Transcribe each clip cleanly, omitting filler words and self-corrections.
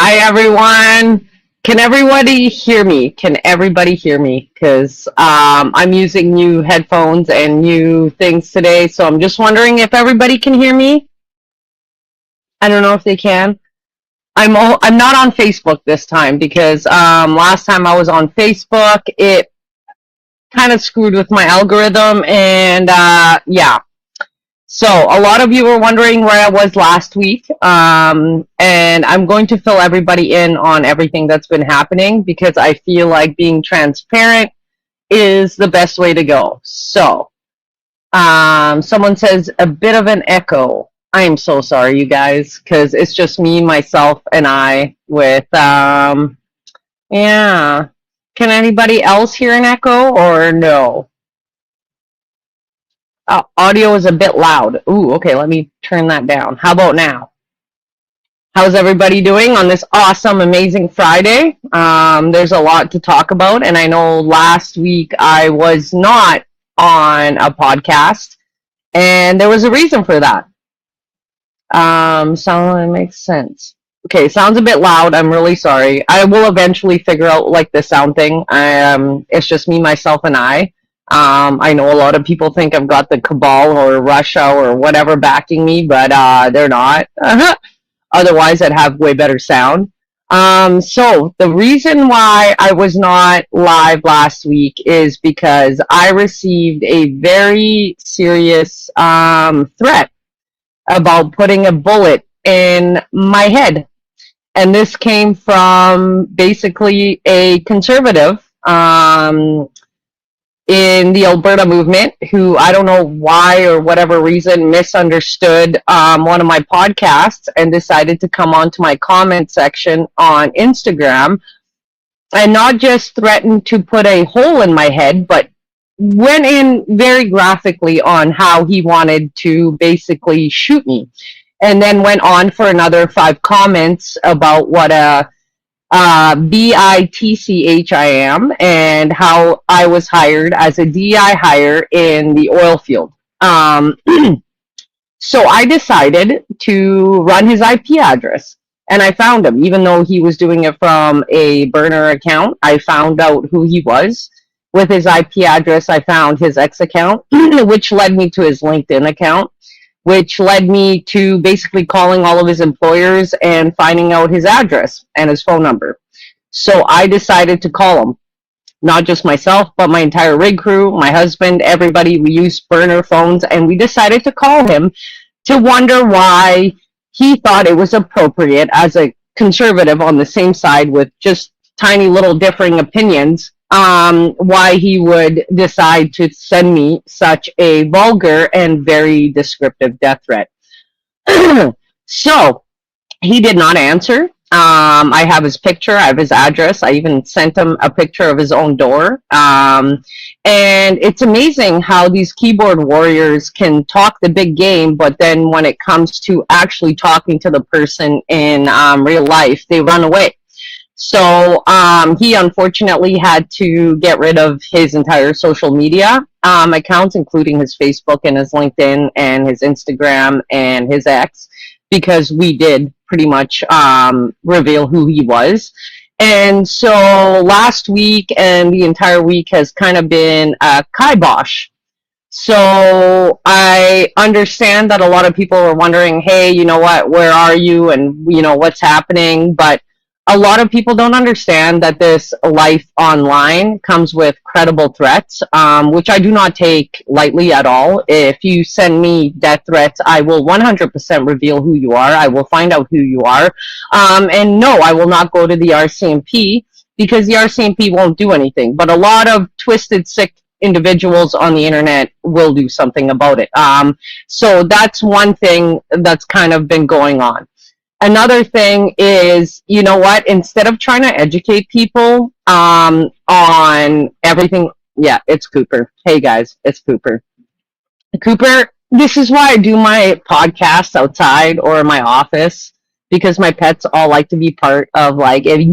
Hi, everyone. Can everybody hear me? Can everybody hear me? Because I'm using new headphones and new things today, so I'm just wondering if everybody can hear me. I don't know if they can. I'm not on Facebook this time because last time I was on Facebook, it kind of screwed with my algorithm, and yeah. So a lot of you were wondering where I was last week, and I'm going to fill everybody in on everything that's been happening because I feel like being transparent is the best way to go. So, someone says a bit of an echo. I am so sorry, you guys, because it's just me, myself, and I with, yeah. Can anybody else hear an echo or no? Audio is a bit loud. Ooh, okay, let me turn that down. How about now? How's everybody doing on this awesome, amazing Friday? There's a lot to talk about, and I know last week I was not on a podcast, and there was a reason for that. Sound makes sense. Okay, sounds a bit loud. I'm really sorry. I will eventually figure out like the sound thing. It's just me, myself, and I. I know a lot of people think I've got the cabal or Russia or whatever backing me, but they're not. Otherwise, I'd have way better sound. So the reason why I was not live last week is because I received a very serious threat about putting a bullet in my head. And this came from basically a conservative in the Alberta movement who I don't know why or whatever reason misunderstood one of my podcasts and decided to come onto my comment section on Instagram and not just threaten to put a hole in my head, but went in very graphically on how he wanted to basically shoot me. And then went on for another 5 comments about what a bitch I am and how I was hired as a DI hire in the oil field. So I decided to run his IP address. And I found him, even though he was doing it from a burner account. I found out who he was. With his IP address, I found his X account, which led me to his LinkedIn account, which led me to basically calling all of his employers and finding out his address and his phone number. So I decided to call him. Not just myself, but my entire rig crew, my husband, everybody. We used burner phones, and we decided to call him to wonder why he thought it was appropriate as a conservative on the same side with just tiny little differing opinions, why he would decide to send me such a vulgar and very descriptive death threat. So he did not answer. I have his picture, I have his address. I even sent him a picture of his own door. And it's amazing how these keyboard warriors can talk the big game, but then when it comes to actually talking to the person in real life, they run away. So he unfortunately had to get rid of his entire social media accounts, including his Facebook and his LinkedIn and his Instagram and his X, because we did pretty much reveal who he was. And so last week and the entire week has kind of been a kibosh. So I understand that a lot of people are wondering, hey, you know what, where are you and, you know, what's happening? But a lot of people don't understand that this life online comes with credible threats, which I do not take lightly at all. If you send me death threats, I will 100% reveal who you are. I will find out who you are. And no, I will not go to the RCMP because the RCMP won't do anything. But a lot of twisted, sick individuals on the internet will do something about it. So that's one thing that's kind of been going on. Another thing is, you know what, instead of trying to educate people on everything, yeah, it's Cooper. Hey guys, it's Cooper. Cooper, this is why I do my podcasts outside or in my office, because my pets all like to be part of, like, that's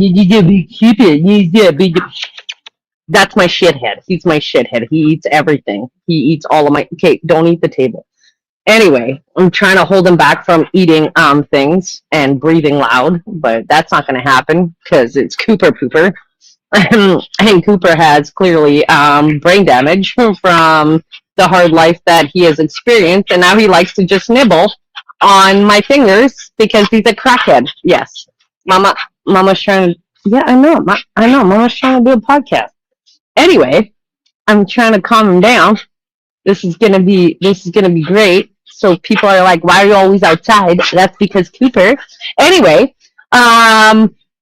my shithead. He's my shithead. He eats everything. He eats all of my, okay, don't eat the table. Anyway, I'm trying to hold him back from eating things and breathing loud, but that's not going to happen because it's Cooper Pooper. And Cooper has clearly brain damage from the hard life that he has experienced, and now he likes to just nibble on my fingers because he's a crackhead. Yes, Mama's trying to. Yeah, I know. Mama's trying to do a podcast. Anyway, I'm trying to calm him down. This is gonna be great. So people are like, why are you always outside? That's because Cooper. Anyway,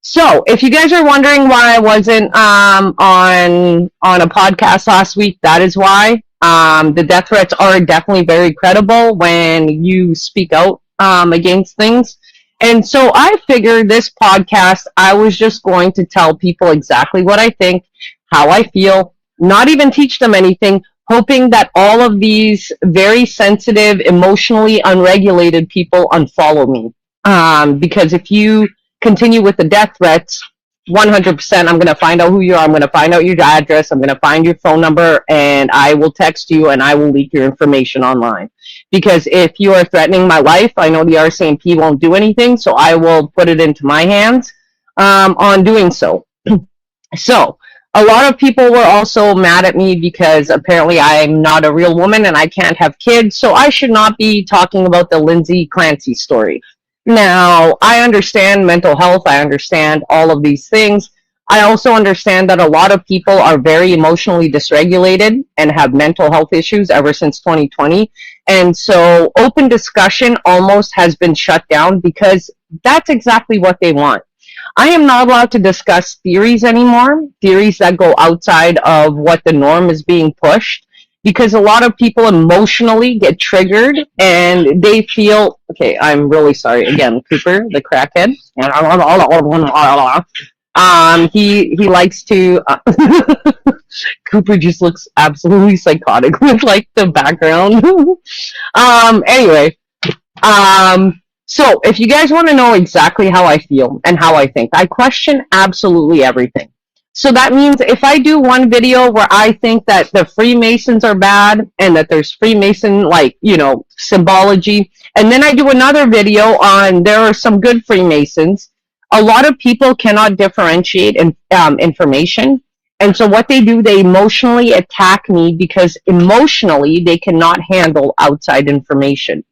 so if you guys are wondering why I wasn't on a podcast last week, that is why. The death threats are definitely very credible when you speak out against things. And so I figured this podcast, I was just going to tell people exactly what I think, how I feel, not even teach them anything, hoping that all of these very sensitive, emotionally unregulated people unfollow me. Because if you continue with the death threats, 100%, I'm going to find out who you are. I'm going to find out your address. I'm going to find your phone number, and I will text you, and I will leak your information online. Because if you are threatening my life, I know the RCMP won't do anything, so I will put it into my hands on doing so. So, a lot of people were also mad at me because apparently I'm not a real woman and I can't have kids, so I should not be talking about the Lindsey Calncy story. Now, I understand mental health. I understand all of these things. I also understand that a lot of people are very emotionally dysregulated and have mental health issues ever since 2020. And so open discussion almost has been shut down because that's exactly what they want. I am not allowed to discuss theories anymore, theories that go outside of what the norm is being pushed, because a lot of people emotionally get triggered and they feel, okay, I'm really sorry. Again, Cooper, the crackhead. He likes to, Cooper just looks absolutely psychotic with like the background. Anyway, so if you guys want to know exactly how I feel and how I think, I question absolutely everything. So that means if I do one video where I think that the Freemasons are bad and that there's Freemason, like, symbology, and then I do another video on there are some good Freemasons, a lot of people cannot differentiate information. And so what they do, they emotionally attack me because emotionally they cannot handle outside information.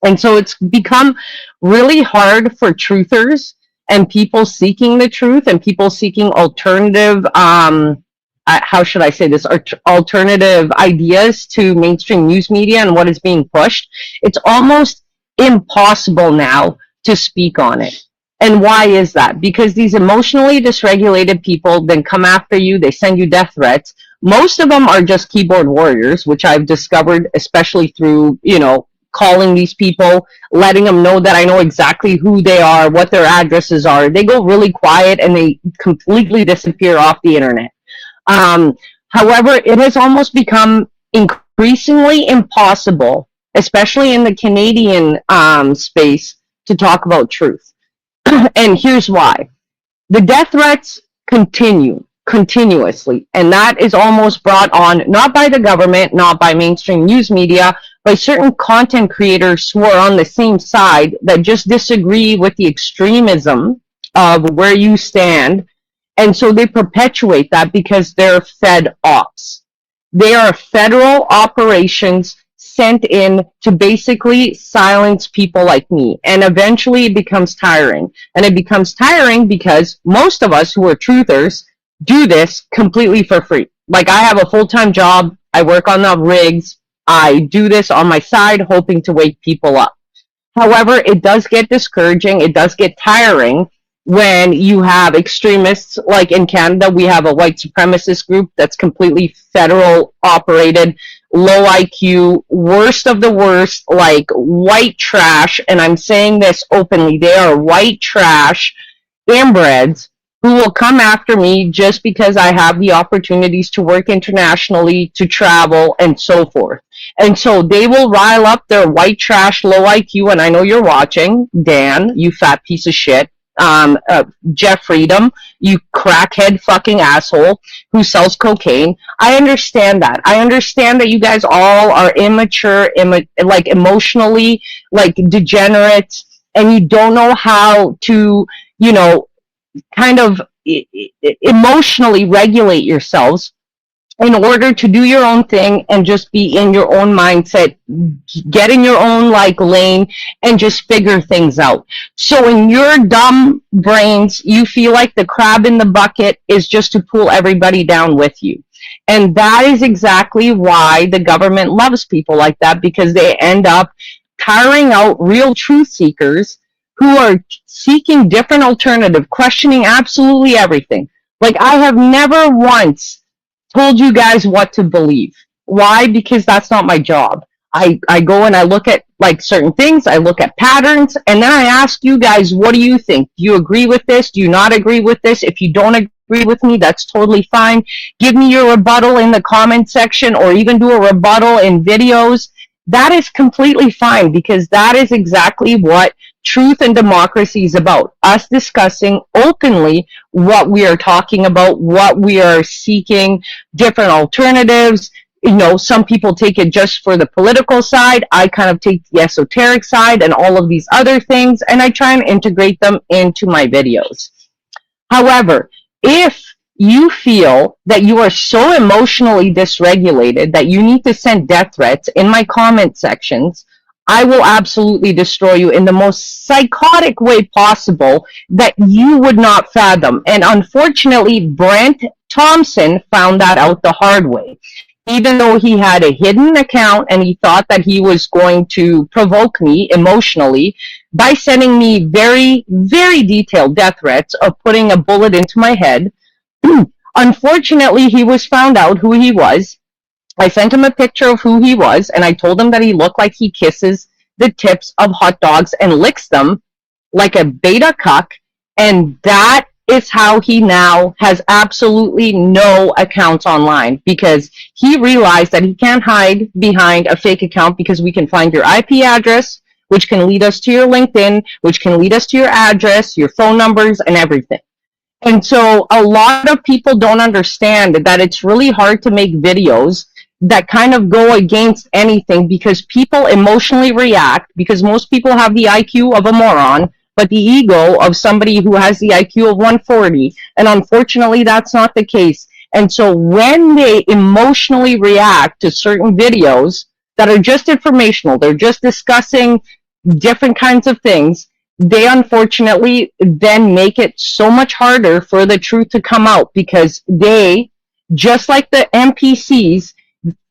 And so it's become really hard for truthers and people seeking the truth and people seeking alternative, how should I say this, alternative ideas to mainstream news media and what is being pushed. It's almost impossible now to speak on it. And why is that? Because these emotionally dysregulated people then come after you, they send you death threats. Most of them are just keyboard warriors, which I've discovered, especially through, calling these people, letting them know that I know exactly who they are, what their addresses are. They go really quiet and they completely disappear off the internet. However, it has almost become increasingly impossible, especially in the Canadian space, to talk about truth. And here's why. The death threats continue continuously, and that is almost brought on not by the government, not by mainstream news media, by certain content creators who are on the same side that just disagree with the extremism of where you stand. And so they perpetuate that because they're Fed ops. They are federal operations sent in to basically silence people like me. And eventually it becomes tiring. And it becomes tiring because most of us who are truthers do this completely for free. Like, I have a full-time job. I work on the rigs. I do this on my side, hoping to wake people up. However, it does get discouraging. It does get tiring when you have extremists, like in Canada, we have a white supremacist group that's completely federal operated, low IQ, worst of the worst, like white trash. And I'm saying this openly. They are white trash inbreds who will come after me just because I have the opportunities to work internationally, to travel, and so forth. And so they will rile up their white trash, low IQ, and I know you're watching, Dan, you fat piece of shit. Jeff Freedom, you crackhead fucking asshole who sells cocaine. I understand that. I understand that you guys all are immature, like emotionally, like degenerates, and you don't know how to, you know, kind of emotionally regulate yourselves in order to do your own thing and just be in your own mindset, get in your own like lane and just figure things out. So in your dumb brains, you feel like the crab in the bucket is just to pull everybody down with you. And that is exactly why the government loves people like that, because they end up tiring out real truth seekers who are seeking different alternative, questioning absolutely everything. Like, I have never once told you guys what to believe. Why? Because that's not my job. I go and I look at like certain things, I look at patterns, and then I ask you guys, what do you think? Do you agree with this? Do you not agree with this? If you don't agree with me, that's totally fine. Give me your rebuttal in the comment section, or even do a rebuttal in videos. That is completely fine, because that is exactly what truth and democracy is about. Us discussing openly what we are talking about, what we are seeking, different alternatives. You know, some people take it just for the political side. I kind of take the esoteric side and all of these other things, and I try and integrate them into my videos. However, if you feel that you are so emotionally dysregulated that you need to send death threats in my comment sections, I will absolutely destroy you in the most psychotic way possible that you would not fathom. And unfortunately, Brent Thompson found that out the hard way. Even though he had a hidden account and he thought that he was going to provoke me emotionally by sending me very, very detailed death threats of putting a bullet into my head, unfortunately, he was found out who he was. I sent him a picture of who he was, and I told him that he looked like he kisses the tips of hot dogs and licks them like a beta cuck, and that is how he now has absolutely no accounts online, because he realized that he can't hide behind a fake account, because we can find your IP address, which can lead us to your LinkedIn, which can lead us to your address, your phone numbers, and everything. And so a lot of people don't understand that it's really hard to make videos that kind of go against anything, because people emotionally react, because most people have the IQ of a moron, but the ego of somebody who has the IQ of 140. And unfortunately, that's not the case. And so when they emotionally react to certain videos that are just informational, they're just discussing different kinds of things, they unfortunately then make it so much harder for the truth to come out, because they, just like the NPCs,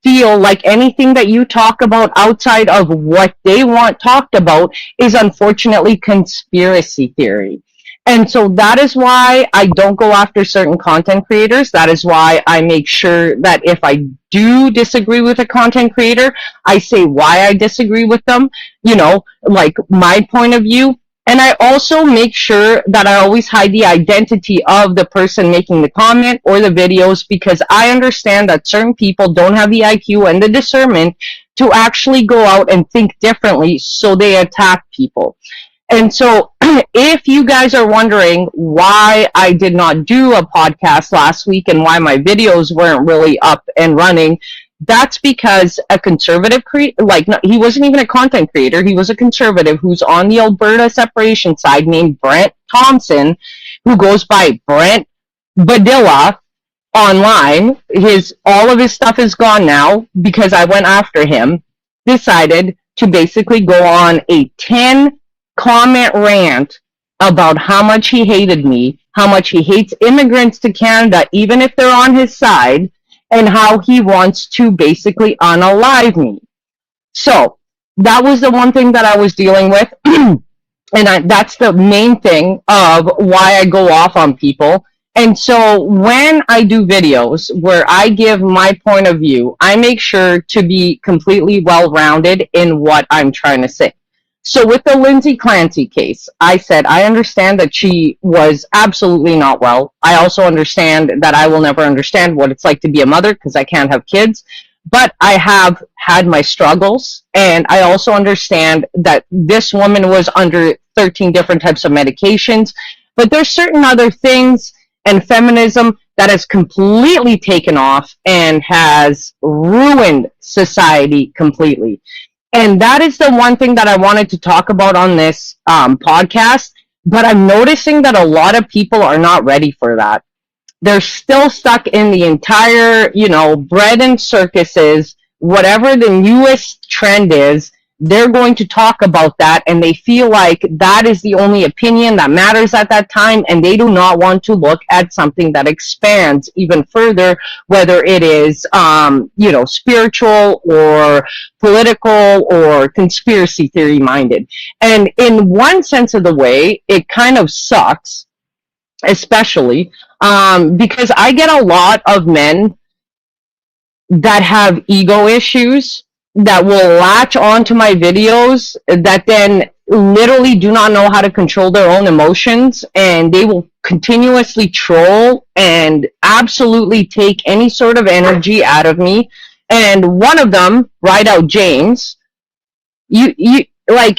feel like anything that you talk about outside of what they want talked about is unfortunately conspiracy theory. And so that is why I don't go after certain content creators. That is why I make sure that if I do disagree with a content creator, I say why I disagree with them, you know, like my point of view. And I also make sure that I always hide the identity of the person making the comment or the videos, because I understand that certain people don't have the IQ and the discernment to actually go out and think differently, so they attack people. And so if you guys are wondering why I did not do a podcast last week and why my videos weren't really up and running, that's because a conservative he wasn't even a content creator. He was a conservative who's on the Alberta separation side, named Brent Thompson, who goes by Brent Badilla online. All of his stuff is gone now because I went after him. Decided to basically go on a 10-comment rant about how much he hated me, how much he hates immigrants to Canada, even if they're on his side, and how he wants to basically unalive me. So that was the one thing that I was dealing with. And that's the main thing of why I go off on people. And so when I do videos where I give my point of view, I make sure to be completely well-rounded in what I'm trying to say. So with the Lindsey Calncy case, I said, I understand that she was absolutely not well. I also understand that I will never understand what it's like to be a mother, because I can't have kids. But I have had my struggles, and I also understand that this woman was under 13 different types of medications. But there's certain other things and feminism that has completely taken off and has ruined society completely. And that is the one thing that I wanted to talk about on this podcast. But I'm noticing that a lot of people are not ready for that. They're still stuck in the entire, bread and circuses, whatever the newest trend is. They're going to talk about that, and they feel like that is the only opinion that matters at that time, and they do not want to look at something that expands even further, whether it is, spiritual or political or conspiracy theory minded. And in one sense of the way, it kind of sucks, especially because I get a lot of men that have ego issues that will latch onto my videos that then literally do not know how to control their own emotions, and they will continuously troll and absolutely take any sort of energy out of me. And one of them, Ride Out James, fuck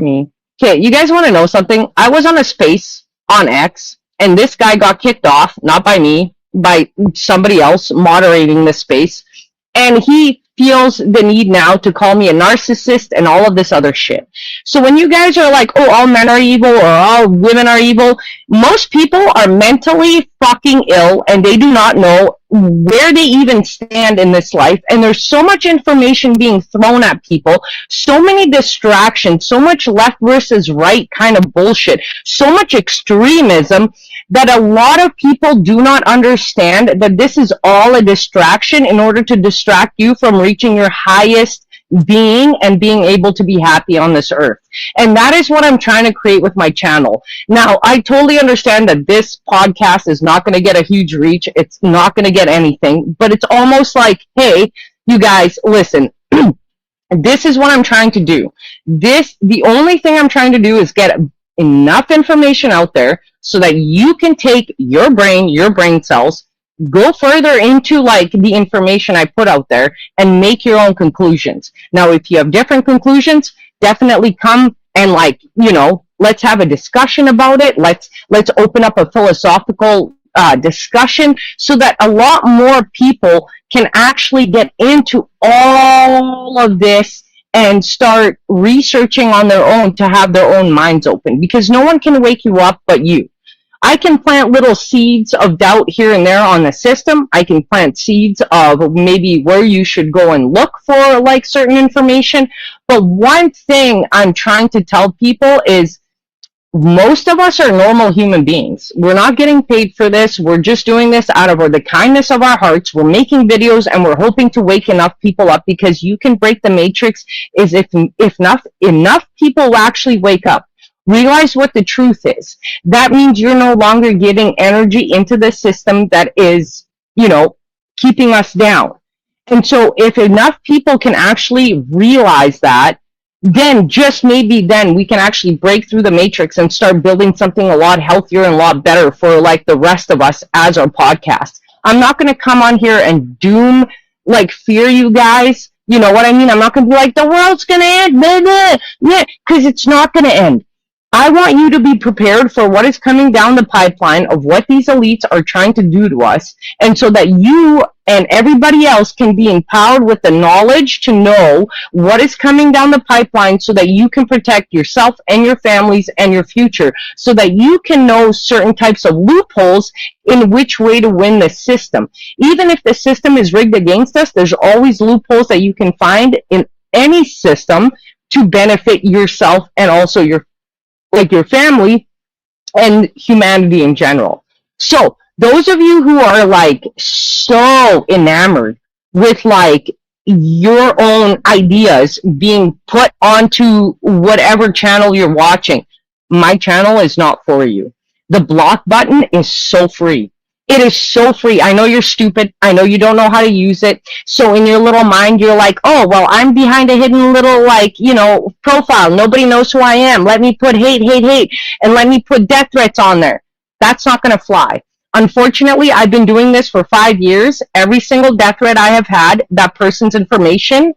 me. Okay, you guys want to know something? I was on a space on X, and this guy got kicked off, not by me, by somebody else moderating the space, and he feels the need now to call me a narcissist and all of this other shit. So when you guys are like, oh, all men are evil or all women are evil, most people are mentally fucking ill, and they do not know where they even stand in this life. And there's so much information being thrown at people, so many distractions, so much left versus right kind of bullshit, so much extremism, that a lot of people do not understand that this is all a distraction in order to distract you from reaching your highest being and being able to be happy on this earth. And that is what I'm trying to create with my channel. Now, I totally understand that this podcast is not going to get a huge reach. It's not going to get anything, but it's almost like, hey, you guys, listen, this is what I'm trying to do. The only thing I'm trying to do is get enough information out there so that you can take your brain cells, go further into like the information I put out there and make your own conclusions. Now, if you have different conclusions, definitely come and let's have a discussion about it. Let's open up a philosophical discussion so that a lot more people can actually get into all of this and start researching on their own to have their own minds open, because no one can wake you up but you. I can plant little seeds of doubt here and there on the system. I can plant seeds of maybe where you should go and look for like certain information. But one thing I'm trying to tell people is most of us are normal human beings. We're not getting paid for this. We're just doing this out of the kindness of our hearts. We're making videos and we're hoping to wake enough people up, because you can break the matrix is if enough people actually wake up. Realize what the truth is. That means you're no longer giving energy into the system that is, keeping us down. And so if enough people can actually realize that, then just maybe then we can actually break through the matrix and start building something a lot healthier and a lot better for like the rest of us as our podcast. I'm not going to come on here and fear you guys. You know what I mean? I'm not going to be like, the world's going to end, because it's not going to end. I want you to be prepared for what is coming down the pipeline of what these elites are trying to do to us, and so that you and everybody else can be empowered with the knowledge to know what is coming down the pipeline, so that you can protect yourself and your families and your future, so that you can know certain types of loopholes in which way to win the system. Even if the system is rigged against us, there's always loopholes that you can find in any system to benefit yourself and also your family and humanity in general. So those of you who are so enamored with your own ideas being put onto whatever channel you're watching, my channel is not for you. The block button is so free. It is so free. I know you're stupid. I know you don't know how to use it. So in your little mind, you're like, oh, well, I'm behind a hidden little, profile. Nobody knows who I am. Let me put hate, and let me put death threats on there. That's not going to fly. Unfortunately, I've been doing this for 5 years. Every single death threat I have had, that person's information,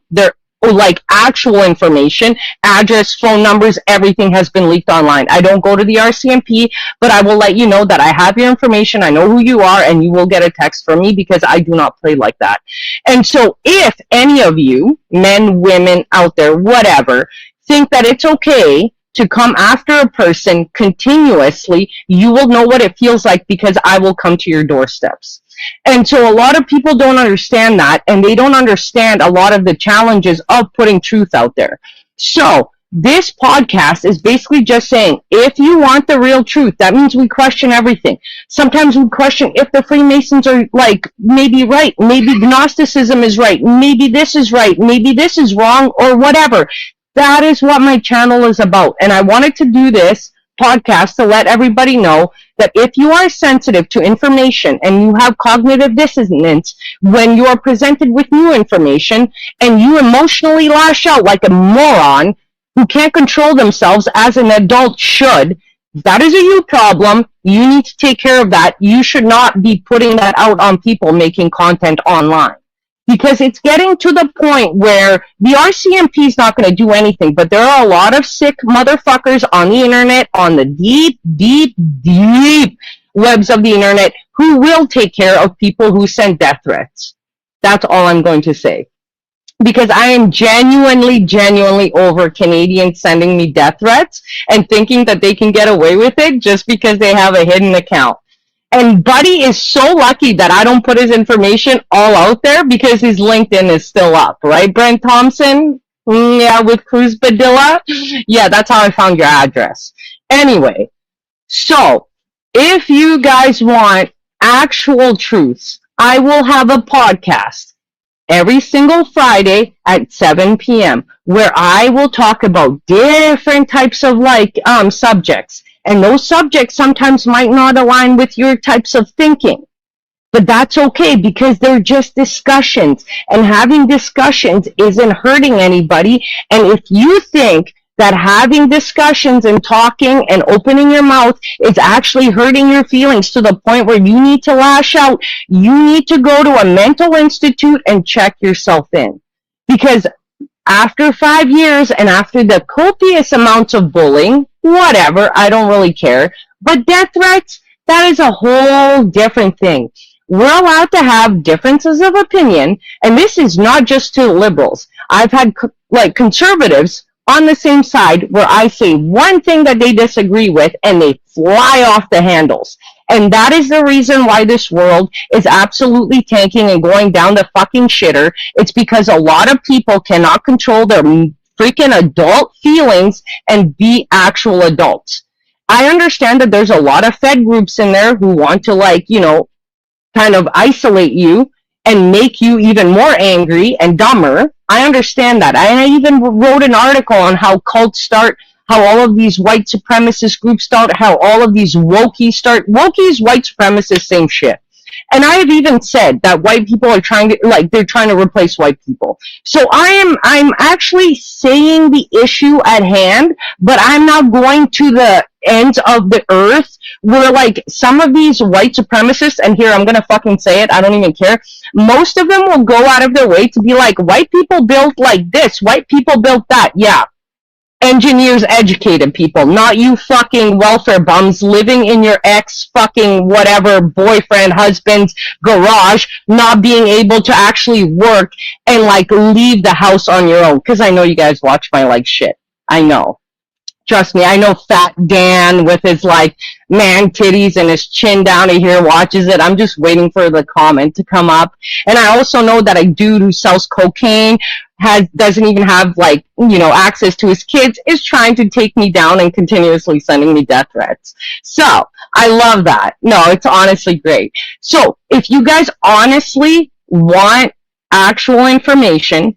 like actual information, address, phone numbers, everything has been leaked online. I don't go to the RCMP, but I will let you know that I have your information. I know who you are, and you will get a text from me because I do not play like that. And so if any of you, men, women out there, whatever, think that it's okay to come after a person continuously, you will know what it feels like because I will come to your doorsteps. And so a lot of people don't understand that, and they don't understand a lot of the challenges of putting truth out there. So this podcast is basically just saying, if you want the real truth, that means we question everything. Sometimes we question if the Freemasons are like maybe right, maybe Gnosticism is right, maybe this is right, maybe this is wrong, or whatever. That is what my channel is about. And I wanted to do this podcast to let everybody know that if you are sensitive to information and you have cognitive dissonance when you are presented with new information and you emotionally lash out like a moron who can't control themselves as an adult should, that is a you problem. You need to take care of that. You should not be putting that out on people making content online. Because it's getting to the point where the RCMP is not going to do anything, but there are a lot of sick motherfuckers on the internet, on the deep, deep, deep webs of the internet, who will take care of people who send death threats. That's all I'm going to say. Because I am genuinely over Canadians sending me death threats and thinking that they can get away with it just because they have a hidden account. And Buddy is so lucky that I don't put his information all out there because his LinkedIn is still up, right, Brent Thompson? Yeah, with Cruz Badilla. Yeah, that's how I found your address. Anyway, so if you guys want actual truths, I will have a podcast every single Friday at 7 p.m. where I will talk about different types of subjects. And those subjects sometimes might not align with your types of thinking. But that's okay because they're just discussions. And having discussions isn't hurting anybody. And if you think that having discussions and talking and opening your mouth is actually hurting your feelings to the point where you need to lash out, you need to go to a mental institute and check yourself in. Because after 5 years and after the copious amounts of bullying, whatever, I don't really care. But death threats, that is a whole different thing. We're allowed to have differences of opinion, and this is not just to liberals. I've had conservatives on the same side where I say one thing that they disagree with and they fly off the handles. And that is the reason why this world is absolutely tanking and going down the fucking shitter. It's because a lot of people cannot control their freaking adult feelings and be actual adults. I understand that there's a lot of Fed groups in there who want to kind of isolate you and make you even more angry and dumber. I understand that. I even wrote an article on how cults start, how all of these white supremacist groups start, how all of these wokies start. Wokies, white supremacists, same shit. And I have even said that white people are trying to replace white people. So I'm actually saying the issue at hand, but I'm not going to the ends of the earth where some of these white supremacists, and here I'm gonna fucking say it, I don't even care, most of them will go out of their way to be like, white people built like this, white people built that. Yeah. Engineers, educated people, not you fucking welfare bums living in your ex fucking whatever boyfriend, husband's garage, not being able to actually work and leave the house on your own. Because I know you guys watch my shit. I know. Trust me, I know Fat Dan with his man titties and his chin down to here watches it. I'm just waiting for the comment to come up. And I also know that a dude who sells cocaine doesn't even have access to his kids, is trying to take me down and continuously sending me death threats. So I love that. No, it's honestly great. So if you guys honestly want actual information,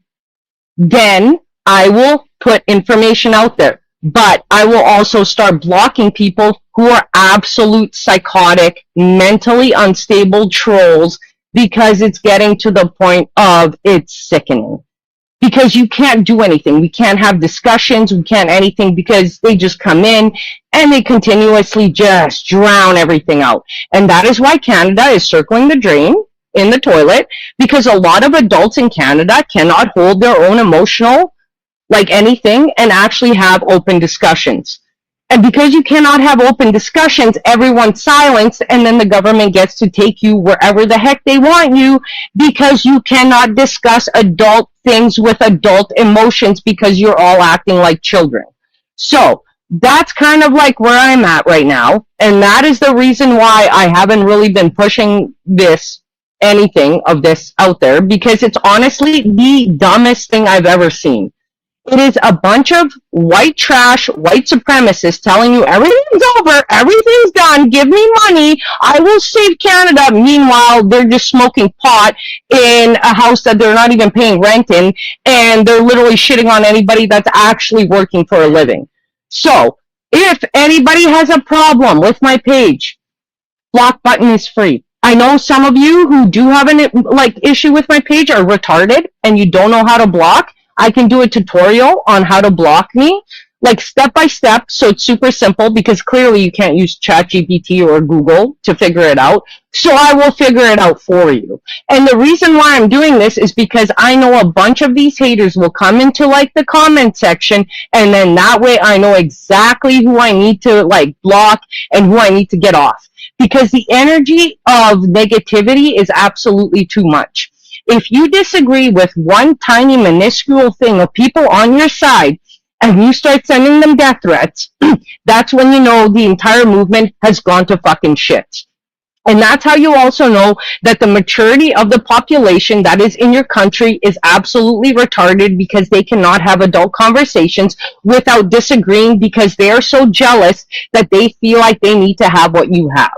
then I will put information out there. But I will also start blocking people who are absolute psychotic, mentally unstable trolls, because it's getting to the point of it's sickening. Because you can't do anything. We can't have discussions. We can't anything because they just come in and they continuously just drown everything out. And that is why Canada is circling the drain. in the toilet because a lot of adults in Canada cannot hold their own emotional, like anything, and actually have open discussions. And because you cannot have open discussions, everyone's silenced, and then the government gets to take you wherever the heck they want you because you cannot discuss adult things with adult emotions because you're all acting like children. So that's kind of like where I'm at right now. And that is the reason why I haven't really been pushing anything of this out there, because it's honestly the dumbest thing I've ever seen. It is a bunch of white trash, white supremacists telling you everything's over, everything's done, give me money, I will save Canada. Meanwhile, they're just smoking pot in a house that they're not even paying rent in, and they're literally shitting on anybody that's actually working for a living. So, if anybody has a problem with my page, block button is free. I know some of you who do have an issue with my page are retarded and you don't know how to block. I can do a tutorial on how to block me, like step by step, so it's super simple because clearly you can't use ChatGPT or Google to figure it out. So I will figure it out for you. And the reason why I'm doing this is because I know a bunch of these haters will come into like the comment section, and then that way I know exactly who I need to like block and who I need to get off. Because the energy of negativity is absolutely too much. If you disagree with one tiny minuscule thing of people on your side and you start sending them death threats, that's when you know the entire movement has gone to fucking shit. And that's how you also know that the maturity of the population that is in your country is absolutely retarded because they cannot have adult conversations without disagreeing because they are so jealous that they feel like they need to have what you have.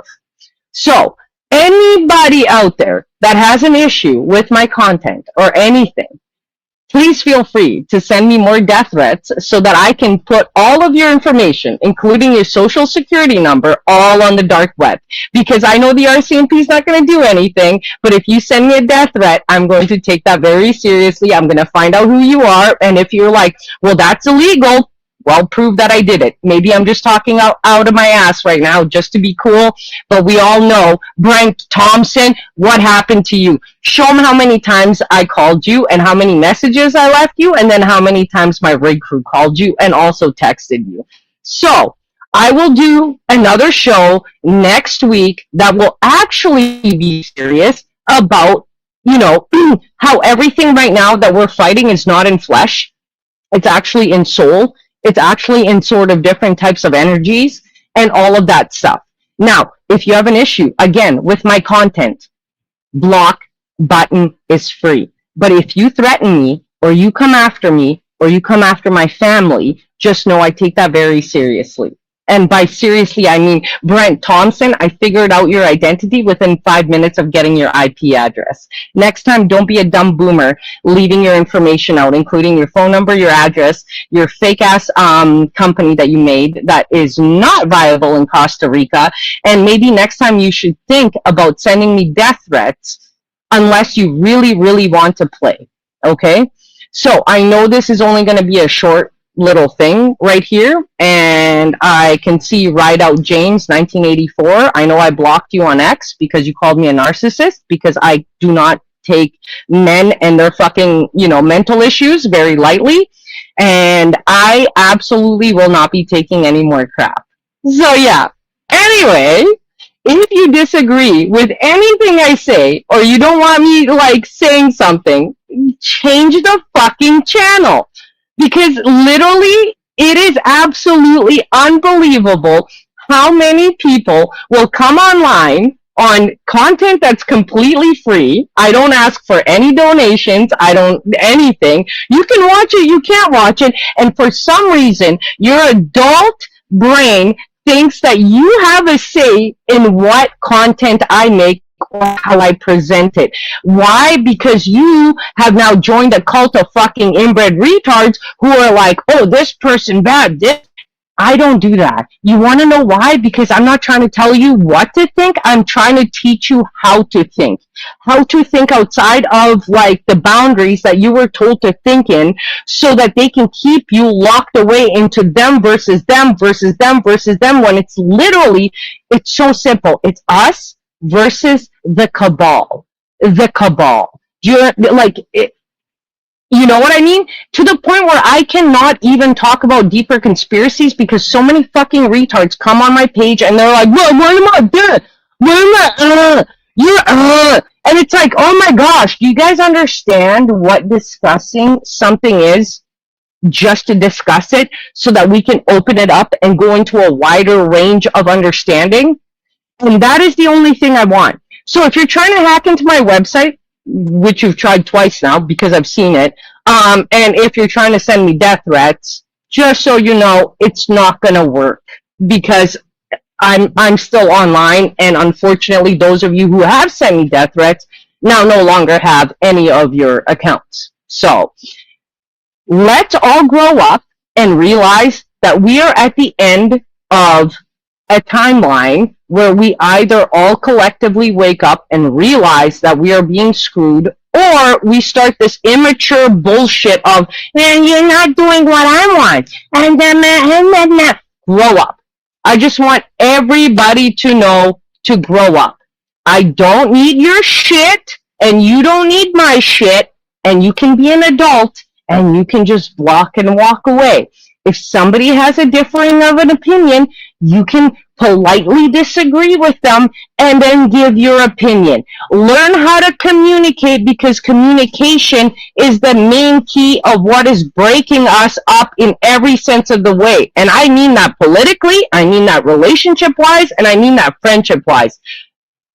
So, anybody out there that has an issue with my content or anything, please feel free to send me more death threats so that I can put all of your information, including your social security number, all on the dark web. Because I know the RCMP is not going to do anything, but if you send me a death threat, I'm going to take that very seriously. I'm going to find out who you are, and if you're like, well, that's illegal, well, prove that I did it. Maybe I'm just talking out of my ass right now just to be cool, but we all know, Brent Thompson, what happened to you? Show them how many times I called you and how many messages I left you, and then how many times my rig crew called you and also texted you. So, I will do another show next week that will actually be serious about, how everything right now that we're fighting is not in flesh. It's actually in soul. It's actually in sort of different types of energies and all of that stuff. Now, if you have an issue, again, with my content, block button is free. But if you threaten me, or you come after me, or you come after my family, just know I take that very seriously. And by seriously, I mean, Brent Thompson, I figured out your identity within 5 minutes of getting your IP address. Next time, don't be a dumb boomer leaving your information out, including your phone number, your address, your fake-ass company that you made that is not viable in Costa Rica. And maybe next time you should think about sending me death threats unless you really, really want to play, okay? So I know this is only going to be a short little thing right here, and I can see Rideout James 1984. I know I blocked you on X because you called me a narcissist, because I do not take men and their fucking, mental issues very lightly, and I absolutely will not be taking any more crap. So yeah, anyway, if you disagree with anything I say, or you don't want me saying something, change the fucking channel. Because literally, it is absolutely unbelievable how many people will come online on content that's completely free. I don't ask for any donations. I don't anything. You can watch it. You can't watch it. And for some reason, your adult brain thinks that you have a say in what content I make or how I present it. Why? Because you have now joined a cult of fucking inbred retards who are like, oh, this person bad, this. I don't do that. You want to know why? Because I'm not trying to tell you what to think. I'm trying to teach you how to think. How to think outside of the boundaries that you were told to think in, so that they can keep you locked away into them versus them versus them versus them, when it's literally, it's so simple. It's us versus the cabal. the cabal. Do you like it? You know what I mean? To the point where I cannot even talk about deeper conspiracies because so many fucking retards come on my page and they're like, "What? Why am I dead? Why am I? You're And it's like, oh my gosh, do you guys understand what discussing something is? Just to discuss it, so that we can open it up and go into a wider range of understanding. And that is the only thing I want. So if you're trying to hack into my website, which you've tried twice now because I've seen it, and if you're trying to send me death threats, just so you know, it's not going to work because I'm still online, and unfortunately, those of you who have sent me death threats now no longer have any of your accounts. So let's all grow up and realize that we are at the end of a timeline where we either all collectively wake up and realize that we are being screwed, or we start this immature bullshit of, man, you're not doing what I want, and then grow up. I just want everybody to know to grow up. I don't need your shit, and you don't need my shit, and you can be an adult, and you can just block and walk away. If somebody has a differing of an opinion, you can politely disagree with them and then give your opinion. Learn how to communicate, because communication is the main key of what is breaking us up in every sense of the way. And I mean that politically, I mean that relationship-wise, and I mean that friendship-wise.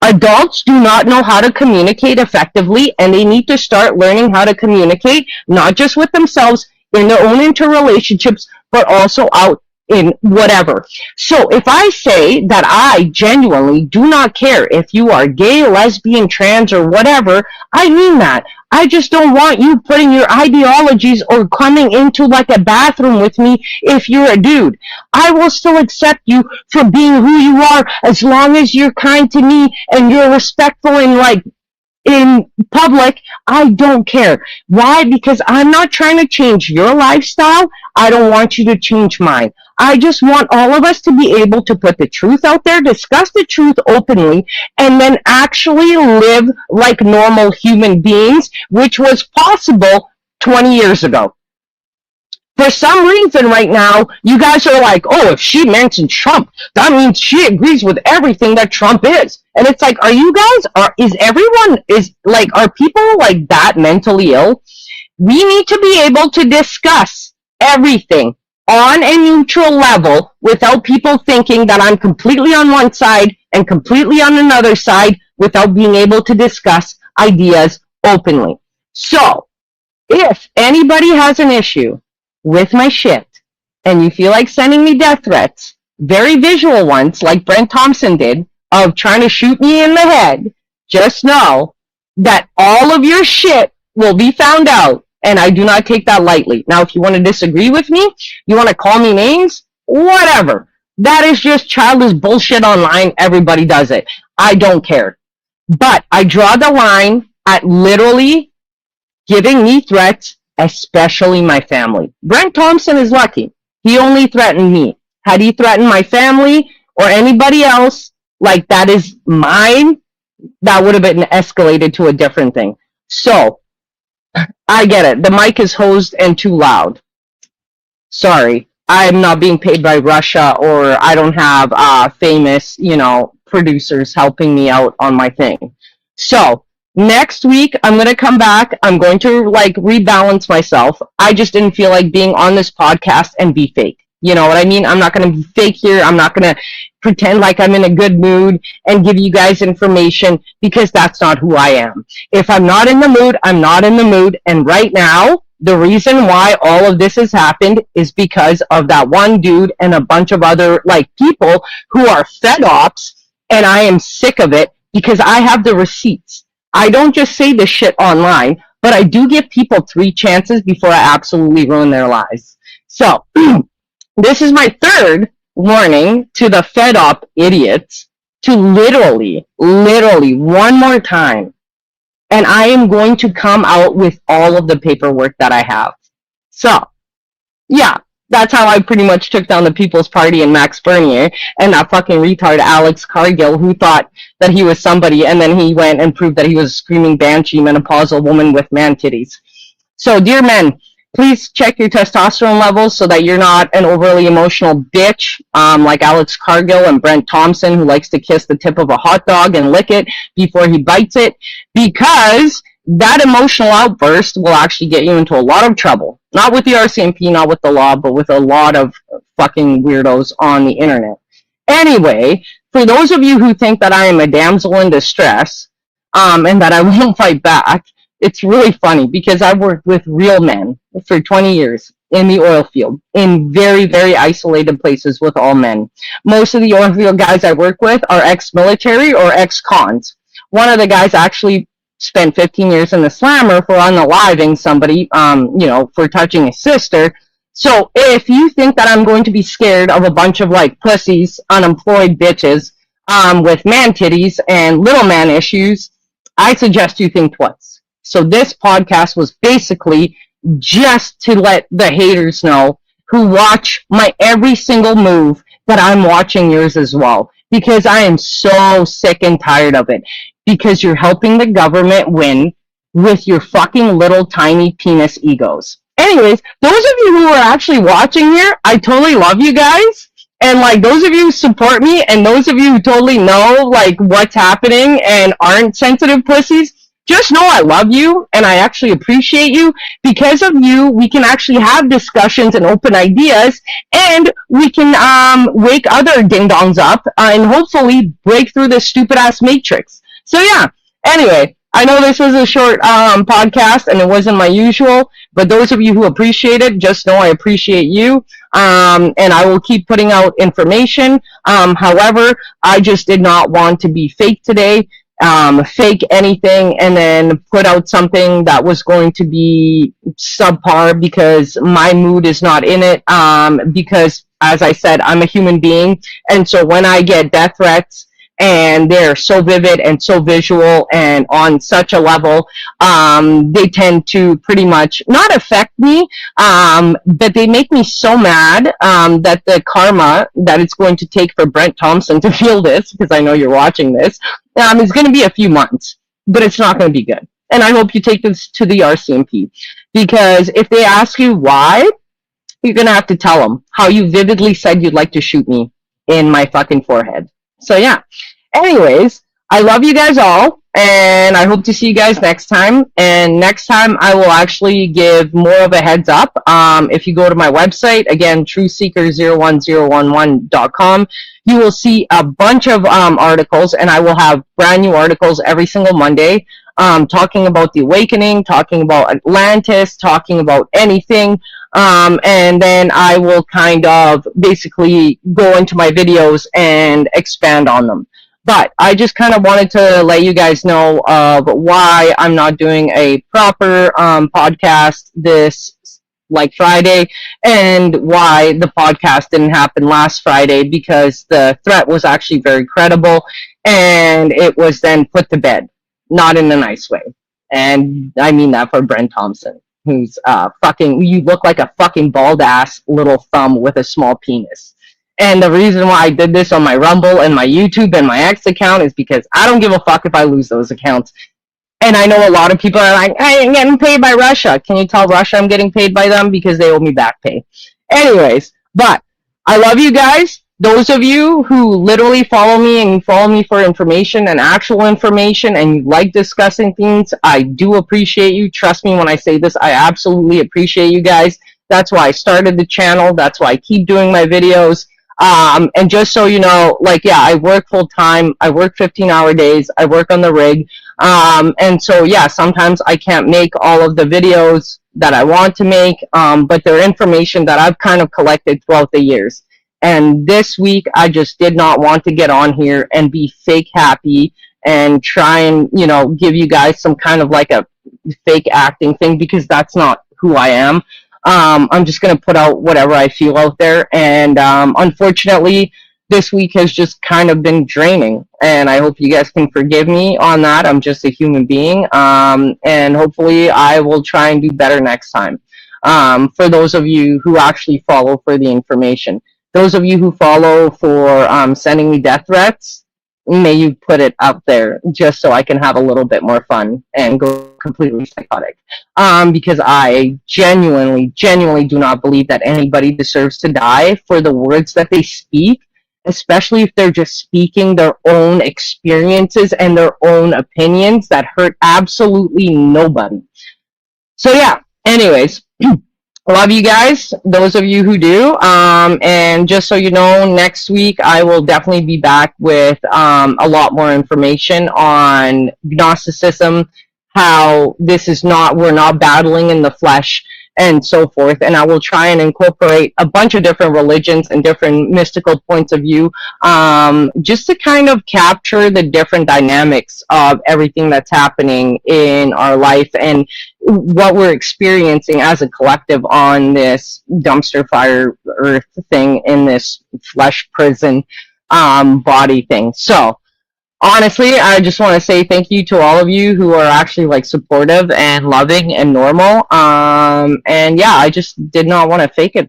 Adults do not know how to communicate effectively, and they need to start learning how to communicate, not just with themselves in their own interrelationships, but also out in whatever. So if I say that I genuinely do not care if you are gay, lesbian, trans, or whatever, I mean that. I just don't want you putting your ideologies or coming into like a bathroom with me if you're a dude. I will still accept you for being who you are as long as you're kind to me and you're respectful and like in public. I don't care. Why? Because I'm not trying to change your lifestyle. I don't want you to change mine. I just want all of us to be able to put the truth out there, discuss the truth openly, and then actually live like normal human beings, which was possible 20 years ago. For some reason right now, you guys are like, oh, if she mentioned Trump, that means she agrees with everything that Trump is. And it's like, are you guys, are people like that mentally ill? We need to be able to discuss everything on a neutral level without people thinking that I'm completely on one side and completely on another side, without being able to discuss ideas openly. So, if anybody has an issue with my shit and you feel like sending me death threats, very visual ones like Brent Thompson did, of trying to shoot me in the head, just know that all of your shit will be found out, and I do not take that lightly. Now, if you want to disagree with me, you want to call me names, whatever. That is just childish bullshit online. Everybody does it. I don't care. But I draw the line at literally giving me threats, especially my family. Brent Thompson is lucky. He only threatened me. Had he threatened my family or anybody else, like that is mine, that would have been escalated to a different thing. So, I get it. The mic is hosed and too loud. Sorry. I'm not being paid by Russia, or I don't have famous, producers helping me out on my thing. So, next week, I'm going to come back. I'm going to, rebalance myself. I just didn't feel like being on this podcast and be fake. You know what I mean? I'm not going to be fake here. I'm not going to pretend like I'm in a good mood and give you guys information, because that's not who I am. If I'm not in the mood, I'm not in the mood. And right now, the reason why all of this has happened is because of that one dude and a bunch of other, people who are fed ops, and I am sick of it because I have the receipts. I don't just say this shit online, but I do give people 3 chances before I absolutely ruin their lives. So, this is my third warning to the fed up idiots to literally one more time. And I am going to come out with all of the paperwork that I have. So, yeah, That's how I pretty much took down the People's Party and Max Bernier and that fucking retard Alex Cargill who thought that he was somebody, and then he went and proved that he was a screaming banshee menopausal woman with man titties. So, dear men, please check your testosterone levels so that you're not an overly emotional bitch like Alex Cargill and Brent Thompson, who likes to kiss the tip of a hot dog and lick it before he bites it, because that emotional outburst will actually get you into a lot of trouble. Not with the RCMP, not with the law, but with a lot of fucking weirdos on the internet. Anyway, for those of you who think that I am a damsel in distress, and that I won't fight back, it's really funny because I've worked with real men for 20 years in the oil field, in very, very isolated places with all men. Most of the oil field guys I work with are ex-military or ex-cons. One of the guys actually spent 15 years in the slammer for unaliving somebody, for touching his sister. So if you think that I'm going to be scared of a bunch of like pussies, unemployed bitches, with man titties and little man issues, I suggest you think twice. So this podcast was basically just to let the haters know who watch my every single move that I'm watching yours as well, because I am so sick and tired of it. Because you're helping the government win with your fucking little tiny penis egos. Anyways, those of you who are actually watching here, I totally love you guys. And like those of you who support me and those of you who totally know like what's happening and aren't sensitive pussies, just know I love you and I actually appreciate you. Because of you, we can actually have discussions and open ideas, and we can wake other ding-dongs up and hopefully break through this stupid-ass matrix. So yeah, anyway, I know this was a short podcast and it wasn't my usual, but those of you who appreciate it, just know I appreciate you, and I will keep putting out information. However, I just did not want to be fake today, fake anything, and then put out something that was going to be subpar because my mood is not in it, because, as I said, I'm a human being, and so when I get death threats, and they're so vivid and so visual and on such a level, they tend to pretty much not affect me, but they make me so mad that the karma that it's going to take for Brent Thompson to feel this, because I know you're watching this, is going to be a few months, but it's not going to be good. And I hope you take this to the RCMP, because if they ask you why, you're going to have to tell them how you vividly said you'd like to shoot me in my fucking forehead. So yeah, anyways, I love you guys all, and I hope to see you guys next time. And next time I will actually give more of a heads up. If you go to my website, again, trueseeker01011.com, you will see a bunch of articles, and I will have brand new articles every single Monday, talking about the awakening, talking about Atlantis, talking about anything. And then I will kind of basically go into my videos and expand on them. But I just kind of wanted to let you guys know of why I'm not doing a proper podcast this like Friday, and why the podcast didn't happen last Friday, because the threat was actually very credible and it was then put to bed, not in a nice way. And I mean that for Brent Thompson, who's you look like a fucking bald ass little thumb with a small penis. And the reason why I did this on my Rumble and my YouTube and my X account is because I don't give a fuck if I lose those accounts. And I know a lot of people are like, I ain't getting paid by Russia. Can you tell Russia I'm getting paid by them? Because they owe me back pay. Anyways, but I love you guys. Those of you who literally follow me and follow me for information and actual information, and you like discussing things, I do appreciate you. Trust me when I say this, I absolutely appreciate you guys. That's why I started the channel. That's why I keep doing my videos. And just so you know, like, yeah, I work full time. I work 15-hour days. I work on the rig. And so, yeah, sometimes I can't make all of the videos that I want to make, but they're information that I've kind of collected throughout the years. And this week, I just did not want to get on here and be fake happy and try and, give you guys some kind of like a fake acting thing, because that's not who I am. I'm just going to put out whatever I feel out there. And unfortunately, this week has just kind of been draining. And I hope you guys can forgive me on that. I'm just a human being. And hopefully I will try and do better next time. for those of you who actually follow for the information. Those of you who follow for sending me death threats, may you put it out there just so I can have a little bit more fun and go completely psychotic. Because I genuinely do not believe that anybody deserves to die for the words that they speak, especially if they're just speaking their own experiences and their own opinions that hurt absolutely nobody. So yeah, anyways, love you guys, those of you who do. And just so you know, next week I will definitely be back with a lot more information on Gnosticism, how this is not, we're not battling in the flesh and so forth. And I will try and incorporate a bunch of different religions and different mystical points of view, just to kind of capture the different dynamics of everything that's happening in our life and what we're experiencing as a collective on this dumpster fire earth thing, in this flesh prison body thing. So honestly, I just want to say thank you to all of you who are actually like supportive and loving and normal. And yeah, I just did not want to fake it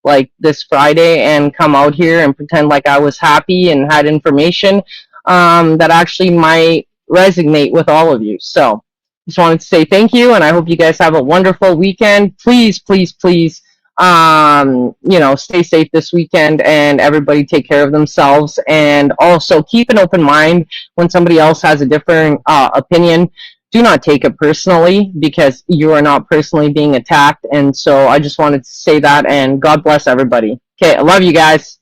like this Friday and come out here and pretend like I was happy and had information that actually might resonate with all of you. So just wanted to say thank you, and I hope you guys have a wonderful weekend. Please, please, please, stay safe this weekend, and everybody take care of themselves. And also keep an open mind when somebody else has a different opinion. Do not take it personally, because you are not personally being attacked. And so I just wanted to say that, and God bless everybody. Okay, I love you guys.